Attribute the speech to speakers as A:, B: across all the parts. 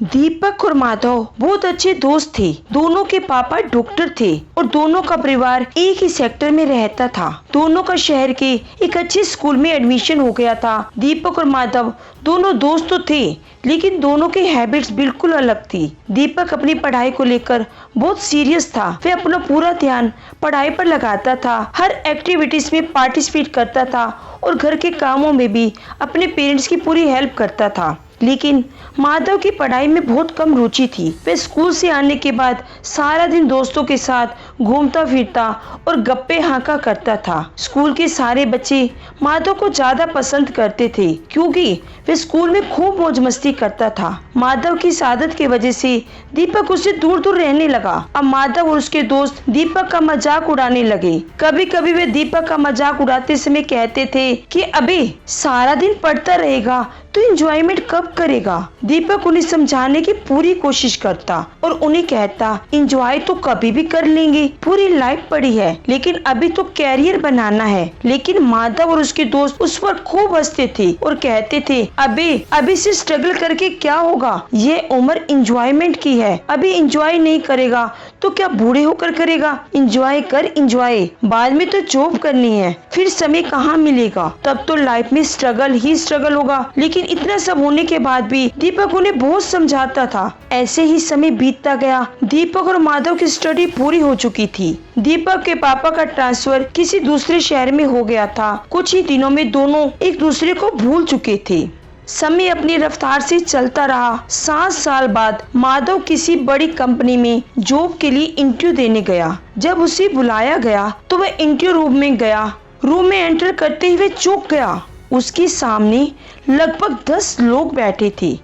A: दीपक और माधव बहुत अच्छे दोस्त थे। दोनों के पापा डॉक्टर थे और दोनों का परिवार एक ही सेक्टर में रहता था। दोनों का शहर के एक अच्छे स्कूल में एडमिशन हो गया था। दीपक और माधव दोनों दोस्त तो थे, लेकिन दोनों की हैबिट्स बिल्कुल अलग थी। दीपक अपनी पढ़ाई को लेकर बहुत सीरियस था। वह अपना पूरा ध्यान पढ़ाई पर लगाता था, हर एक्टिविटीज में पार्टिसिपेट करता था और घर के कामों में भी अपने पेरेंट्स की पूरी हेल्प करता था। लेकिन माधव की पढ़ाई में बहुत कम रुचि थी। वह स्कूल से आने के बाद सारा दिन दोस्तों के साथ घूमता फिरता और गप्पे हाँका करता था। स्कूल के सारे बच्चे माधव को ज्यादा पसंद करते थे क्योंकि वह स्कूल में खूब मौज मस्ती करता था। माधव की इस आदत की वजह से दीपक उससे दूर दूर रहने लगा। अब माधव और उसके दोस्त दीपक का मजाक उड़ाने लगे। कभी कभी वे दीपक का मजाक उड़ाते समय कहते थे कि अबे सारा दिन पढ़ता रहेगा तो एंजॉयमेंट कब करेगा। दीपक उन्हें समझाने की पूरी कोशिश करता और उन्हें कहता एंजॉय तो कभी भी कर लेंगे, पूरी लाइफ पड़ी है, लेकिन अभी तो कैरियर बनाना है। लेकिन माधव और उसके दोस्त उस पर खूब हंसते थे और कहते थे अभी से स्ट्रगल करके क्या होगा, ये उम्र एंजॉयमेंट की है, अभी एंजॉय नहीं करेगा तो क्या बूढ़े होकर करेगा। एंजॉय कर एंजॉय, बाद में तो जॉब करनी है, फिर समय कहाँ मिलेगा, तब तो लाइफ में स्ट्रगल ही स्ट्रगल होगा। लेकिन इतना सब होने के बाद भी दीपक उन्हें बहुत समझाता था। ऐसे ही समय बीतता गया। दीपक और माधव की स्टडी पूरी हो चुकी थी। दीपक के पापा का ट्रांसफर किसी दूसरे शहर में हो गया था। कुछ ही दिनों में दोनों एक दूसरे को भूल चुके थे। समय अपनी रफ्तार से चलता रहा। 7 साल बाद माधव किसी बड़ी कंपनी में जॉब के लिए इंटरव्यू देने गया। जब उसे बुलाया गया तो वह इंटरव्यू रूम में गया। रूम में एंटर करते ही वह चौंक गया। उसके सामने लगभग 10 लोग बैठे थे।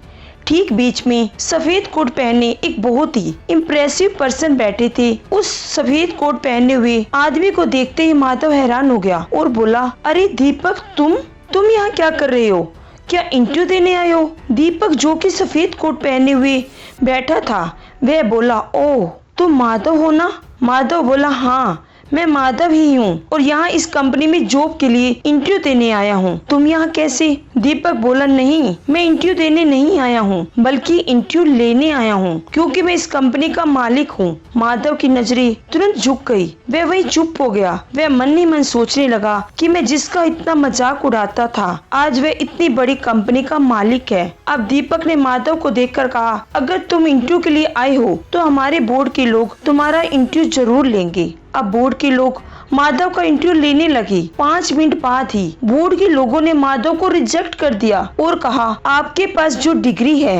A: ठीक बीच में सफेद कोट पहने एक बहुत ही इम्प्रेसिव पर्सन बैठे थे। उस सफेद कोट पहने हुए आदमी को देखते ही माधव हैरान हो गया और बोला, अरे दीपक, तुम यहाँ क्या कर रहे हो? क्या इंटरव्यू देने आए हो? दीपक, जो कि सफेद कोट पहने हुए बैठा था, वह बोला, ओह तुम माधव हो ना? माधव बोला, हाँ मैं माधव ही हूँ और यहाँ इस कंपनी में जॉब के लिए इंटरव्यू देने आया हूँ। तुम यहाँ कैसे? दीपक बोला, नहीं मैं इंटरव्यू देने नहीं आया हूँ, बल्कि इंटरव्यू लेने आया हूँ, क्योंकि मैं इस कंपनी का मालिक हूँ। माधव की नजरें तुरंत झुक गई। वह वही चुप हो गया। वह मन ही मन सोचने लगा कि मैं जिसका इतना मजाक उड़ाता था, आज वह इतनी बड़ी कंपनी का मालिक है। अब दीपक ने माधव को देखकर कहा, अगर तुम इंटरव्यू के लिए आए हो तो हमारे बोर्ड के लोग तुम्हारा इंटरव्यू जरूर लेंगे। अब बोर्ड के लोग माधव का इंटरव्यू लेने लगे। 5 मिनट बाद ही बोर्ड के लोगों ने माधव को रिजेक्ट कर दिया और कहा, आपके पास जो डिग्री है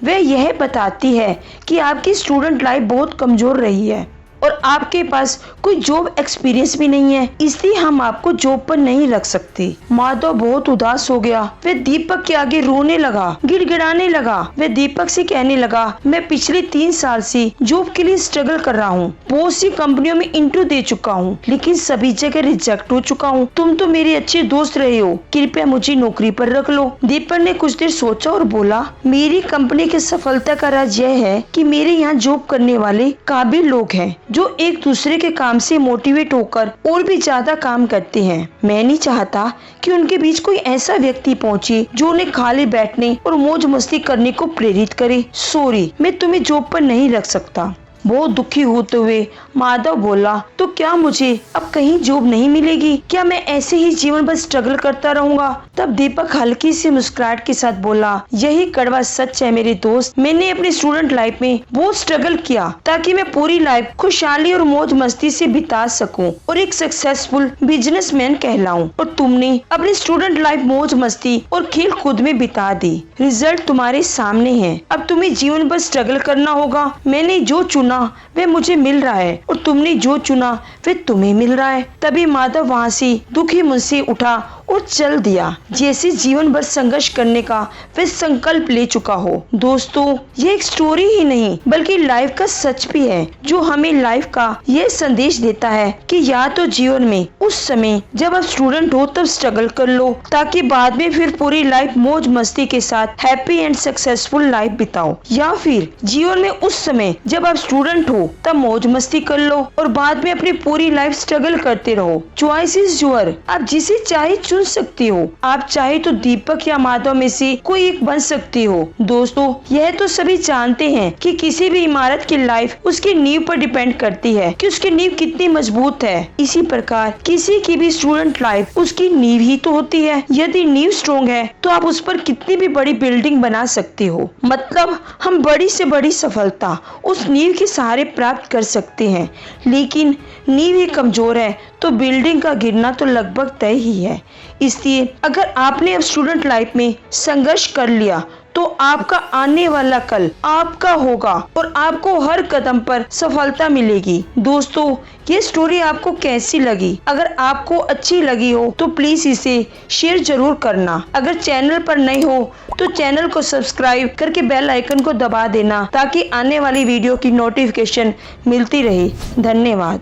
A: वह यह बताती है कि आपकी स्टूडेंट लाइफ बहुत कमजोर रही है और आपके पास कोई जॉब एक्सपीरियंस भी नहीं है, इसलिए हम आपको जॉब पर नहीं रख सकते। माधव बहुत उदास हो गया। वह दीपक के आगे रोने लगा, गिड़गिड़ाने लगा। वह दीपक से कहने लगा, मैं पिछले 3 साल से जॉब के लिए स्ट्रगल कर रहा हूँ, बहुत सी कंपनियों में इंटरव्यू दे चुका हूँ, लेकिन सभी जगह रिजेक्ट हो चुका हूँ। तुम तो मेरे अच्छे दोस्त रहे हो, कृपया मुझे नौकरी पर रख लो। दीपक ने कुछ देर सोचा और बोला, मेरी कंपनी की सफलता का राज यह है कि मेरे यहाँ जॉब करने वाले काबिल लोग हैं जो एक दूसरे के काम से मोटिवेट होकर और भी ज्यादा काम करते हैं। मैं नहीं चाहता कि उनके बीच कोई ऐसा व्यक्ति पहुंचे जो उन्हें खाली बैठने और मौज मस्ती करने को प्रेरित करे। सॉरी, मैं तुम्हें जॉब पर नहीं रख सकता। बहुत दुखी होते हुए माधव बोला, तो क्या मुझे अब कहीं जॉब नहीं मिलेगी? क्या मैं ऐसे ही जीवन भर स्ट्रगल करता रहूंगा? तब दीपक हल्की सी मुस्कुराहट के साथ बोला, यही कड़वा सच है मेरे दोस्त। मैंने अपनी स्टूडेंट लाइफ में बहुत स्ट्रगल किया ताकि मैं पूरी लाइफ खुशहाली और मौज मस्ती से बिता सकूं और एक सक्सेसफुल बिजनेसमैन कहलाऊं, और तुमने अपनी स्टूडेंट लाइफ मौज मस्ती और खेल कूद में बिता दी। रिजल्ट तुम्हारे सामने है। अब तुम्हें जीवन भर स्ट्रगल करना होगा। मैंने जो चुना वह मुझे मिल रहा है और तुमने जो चुना वह तुम्हें मिल रहा है। तभी माधव वहाँ से दुखी मन से उठा और चल दिया, जैसे जीवन भर संघर्ष करने का वह संकल्प ले चुका हो। दोस्तों, ये एक स्टोरी ही नहीं बल्कि लाइफ का सच भी है, जो हमें लाइफ का यह संदेश देता है कि या तो जीवन में उस समय जब आप स्टूडेंट हो तब स्ट्रगल कर लो, ताकि बाद में फिर पूरी लाइफ मौज मस्ती के साथ हैप्पी एंड सक्सेसफुल लाइफ बिताओ, या फिर जीवन में उस समय जब आप स्टूडेंट हो तब मौज मस्ती कर लो और बाद में अपनी पूरी लाइफ स्ट्रगल करते रहो। Choice is your. आप जिसे चाहे चुन चुन सकती हो। आप चाहे तो दीपक या माधव में से कोई एक बन सकती हो। दोस्तों, यह तो सभी जानते हैं कि किसी भी इमारत की लाइफ उसकी नींव पर डिपेंड करती है कि उसकी नींव कितनी मजबूत है। इसी प्रकार किसी की भी स्टूडेंट लाइफ उसकी नींव ही तो होती है। यदि नींव स्ट्रॉन्ग है तो आप उस पर कितनी भी बड़ी बिल्डिंग बना सकते हो। मतलब हम बड़ी से बड़ी सफलता उस नींव के सहारे प्राप्त कर सकते हैं। लेकिन नींव ही कमजोर है तो बिल्डिंग का गिरना तो लगभग तय ही है। इसलिए अगर आपने अब स्टूडेंट लाइफ में संघर्ष कर लिया तो आपका आने वाला कल आपका होगा और आपको हर कदम पर सफलता मिलेगी। दोस्तों, ये स्टोरी आपको कैसी लगी? अगर आपको अच्छी लगी हो तो प्लीज इसे शेयर जरूर करना। अगर चैनल पर नए हो तो चैनल को सब्सक्राइब करके बेल आइकन को दबा देना ताकि आने वाली वीडियो की नोटिफिकेशन मिलती रहे। धन्यवाद।